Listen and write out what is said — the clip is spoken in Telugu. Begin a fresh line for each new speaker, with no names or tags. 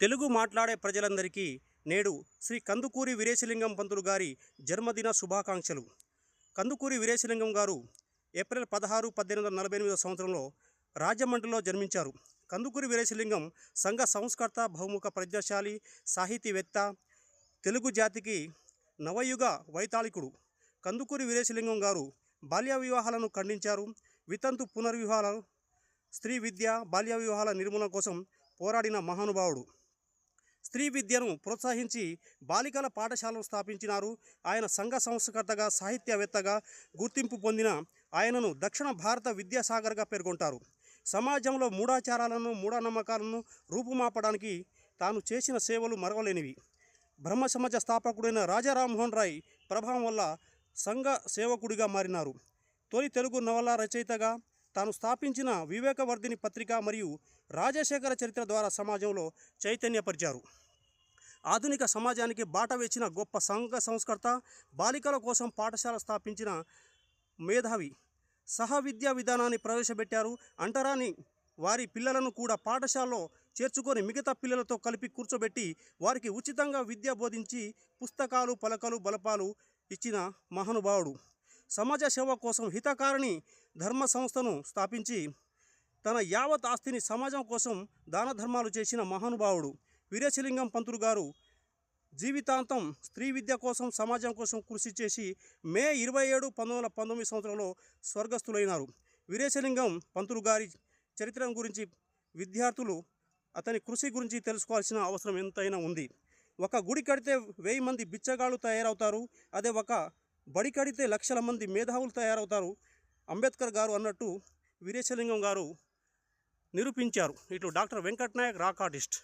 తెలుగు మాట్లాడే ప్రజలందరికీ నేడు శ్రీ కందుకూరి వీరేశలింగం పంతులు గారి జన్మదిన శుభాకాంక్షలు. కందుకూరి వీరేశలింగం గారు ఏప్రిల్ 16, 1848 సంవత్సరంలో రాజమండ్రిలో జన్మించారు. కందుకూరి వీరేశలింగం సంఘ సంస్కర్త, బహుముఖ ప్రజ్ఞాశాలి, సాహితీవేత్త, తెలుగు జాతికి నవయుగ వైతాళికుడు. కందుకూరి వీరేశలింగం గారు బాల్య వివాహాలను ఖండించారు. వితంతు పునర్వివాహాలు, స్త్రీ విద్య, బాల్య వివాహాల నిర్మూలన కోసం పోరాడిన మహానుభావుడు. స్త్రీ విద్యను ప్రోత్సహించి బాలికల పాఠశాలను స్థాపించినారు. ఆయన సంఘ సంస్కర్తగా, సాహిత్యవేత్తగా గుర్తింపు పొందిన ఆయనను దక్షిణ భారత విద్యాసాగర్గా పేర్కొంటారు. సమాజంలో మూఢాచారాలను, మూఢనమ్మకాలను రూపుమాపడానికి తాను చేసిన సేవలు మరవలేనివి. బ్రహ్మ సమాజ స్థాపకుడైన రాజా రామ్మోహన్ రాయ్ ప్రభావం వల్ల సంఘ సేవకుడిగా మారినారు. తొలి తెలుగు నవల రచయితగా తాను స్థాపించిన వివేకవర్ధిని పత్రిక మరియు రాజశేఖర చరిత్ర ద్వారా సమాజంలో చైతన్యపరిచారు. ఆధునిక సమాజానికి బాట వేసిన గొప్ప సంఘ సంస్కర్త, బాలికల కోసం పాఠశాల స్థాపించిన మేధావి. సహ విద్యా విధానాన్ని ప్రవేశపెట్టారు. అంటరాని వారి పిల్లలను కూడా పాఠశాలలో చేర్చుకొని మిగతా పిల్లలతో కలిపి కూర్చోబెట్టి వారికి ఉచితంగా విద్య బోధించి పుస్తకాలు, పలకలు, బలపాలు ఇచ్చిన మహానుభావుడు. సమాజ సేవ కోసం హితకారిణి ధర్మ సంస్థను స్థాపించి తన యావత్ ఆస్తిని సమాజం కోసం దాన ధర్మాలు చేసిన మహానుభావుడు. వీరేశలింగం పంతులు గారు జీవితాంతం స్త్రీ విద్య కోసం, సమాజం కోసం కృషి చేసి మే 27, 1919 సంవత్సరంలో స్వర్గస్థులైనారు. వీరేశలింగం పంతులు గారి చరిత్ర గురించి విద్యార్థులు అతని కృషి గురించి తెలుసుకోవాల్సిన అవసరం ఎంతైనా ఉంది. ఒక గుడి కడితే 1000 మంది బిచ్చగాళ్ళు తయారవుతారు. అదే ఒక బడి కడితే లక్షల మంది మేధావులు తయారవుతారు. అంబేద్కర్ గారు అన్నట్టు వీరేశలింగం గారు నిరూపించారు. ఇటు doctor Venkat Nayak, rock artist.